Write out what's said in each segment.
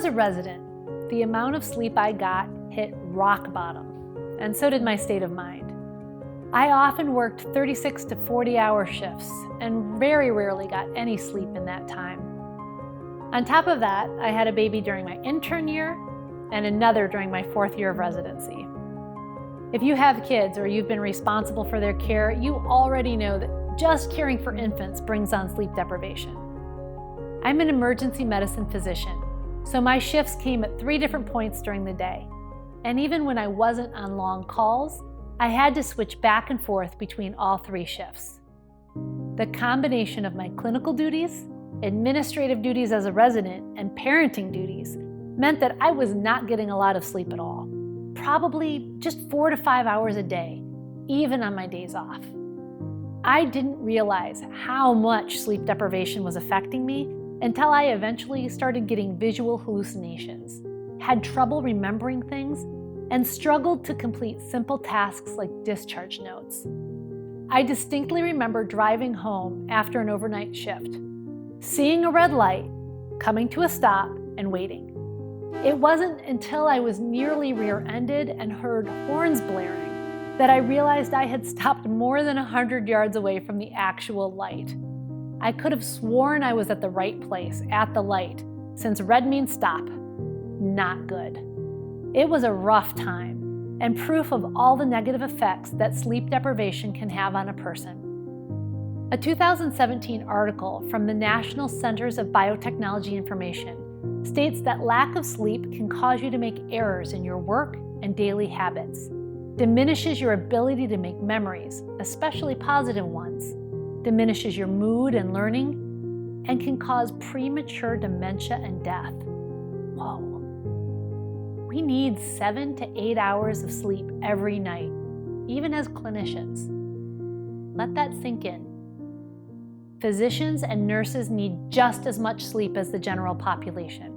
a resident, the amount of sleep I got hit rock bottom, and so did my state of mind. I often worked 36 to 40-hour shifts and very rarely got any sleep in that time. On top of that, I had a baby during my intern year and another during my 4th year of residency. If you have kids or you've been responsible for their care, you already know that just caring for infants brings on sleep deprivation. I'm an emergency medicine physician, so my shifts came at 3 different points during the day. And even when I wasn't on long calls, I had to switch back and forth between all 3 shifts. The combination of my clinical duties, administrative duties as a resident, and parenting duties meant that I was not getting a lot of sleep at all. Probably just 4 to 5 hours a day, even on my days off. I didn't realize how much sleep deprivation was affecting me until I eventually started getting visual hallucinations, had trouble remembering things, and struggled to complete simple tasks like discharge notes. I distinctly remember driving home after an overnight shift, seeing a red light, coming to a stop, and waiting. It wasn't until I was nearly rear-ended and heard horns blaring that I realized I had stopped more than 100 yards away from the actual light. I could have sworn I was at the right place, at the light, since red means stop. Not good. It was a rough time, and proof of all the negative effects that sleep deprivation can have on a person. A 2017 article from the National Centers of Biotechnology Information states that lack of sleep can cause you to make errors in your work and daily habits, diminishes your ability to make memories, especially positive ones, diminishes your mood and learning, and can cause premature dementia and death. Whoa. We need 7 to 8 hours of sleep every night, even as clinicians. Let that sink in. Physicians and nurses need just as much sleep as the general population.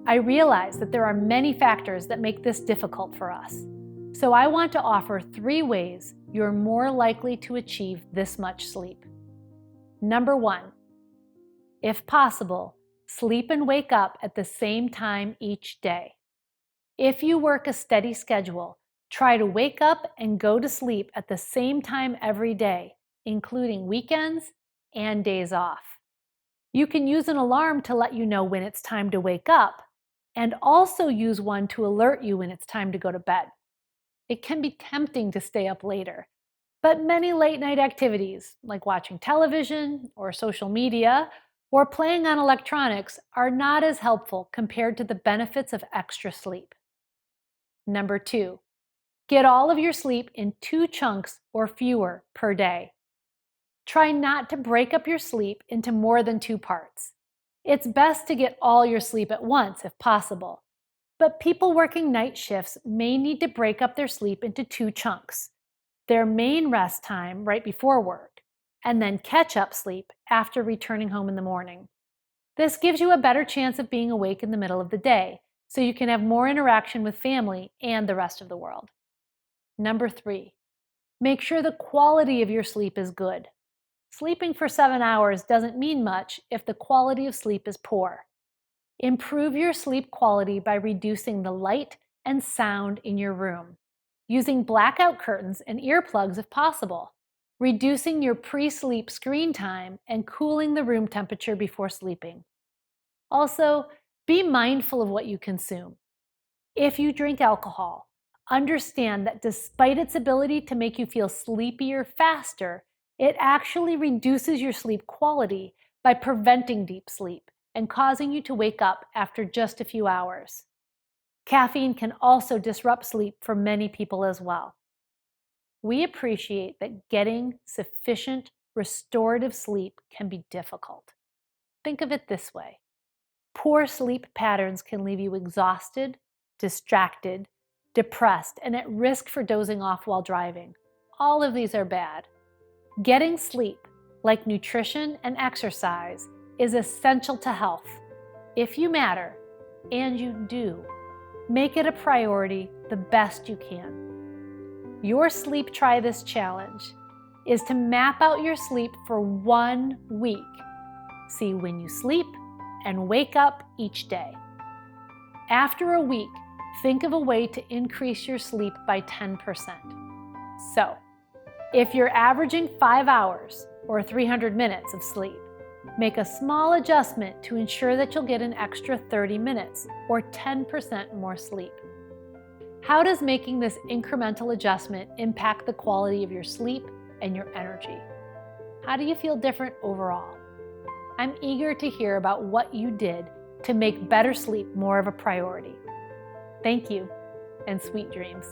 I realize that there are many factors that make this difficult for us, so I want to offer 3 ways you're more likely to achieve this much sleep. Number 1, if possible, sleep and wake up at the same time each day. If you work a steady schedule, try to wake up and go to sleep at the same time every day, including weekends and days off. You can use an alarm to let you know when it's time to wake up, and also use one to alert you when it's time to go to bed. It can be tempting to stay up later, but many late-night activities, like watching television or social media or playing on electronics, are not as helpful compared to the benefits of extra sleep. Number 2, get all of your sleep in 2 chunks or fewer per day. Try not to break up your sleep into more than 2 parts. It's best to get all your sleep at once if possible, but people working night shifts may need to break up their sleep into 2 chunks. Their main rest time right before work, and then catch-up sleep after returning home in the morning. This gives you a better chance of being awake in the middle of the day, so you can have more interaction with family and the rest of the world. Number 3, make sure the quality of your sleep is good. Sleeping for 7 hours doesn't mean much if the quality of sleep is poor. Improve your sleep quality by reducing the light and sound in your room, using blackout curtains and earplugs if possible, reducing your pre-sleep screen time, and cooling the room temperature before sleeping. Also, be mindful of what you consume. If you drink alcohol, understand that despite its ability to make you feel sleepier faster, it actually reduces your sleep quality by preventing deep sleep and causing you to wake up after just a few hours. Caffeine can also disrupt sleep for many people as well. We appreciate that getting sufficient restorative sleep can be difficult. Think of it this way. Poor sleep patterns can leave you exhausted, distracted, depressed, and at risk for dozing off while driving. All of these are bad. Getting sleep, like nutrition and exercise, is essential to health. If you matter, and you do, make it a priority the best you can. Your Sleep Try This challenge is to map out your sleep for 1 week. See when you sleep and wake up each day. After a week, think of a way to increase your sleep by 10%. So, if you're averaging 5 hours or 300 minutes of sleep, make a small adjustment to ensure that you'll get an extra 30 minutes or 10% more sleep. How does making this incremental adjustment impact the quality of your sleep and your energy? How do you feel different overall? I'm eager to hear about what you did to make better sleep more of a priority. Thank you, and sweet dreams.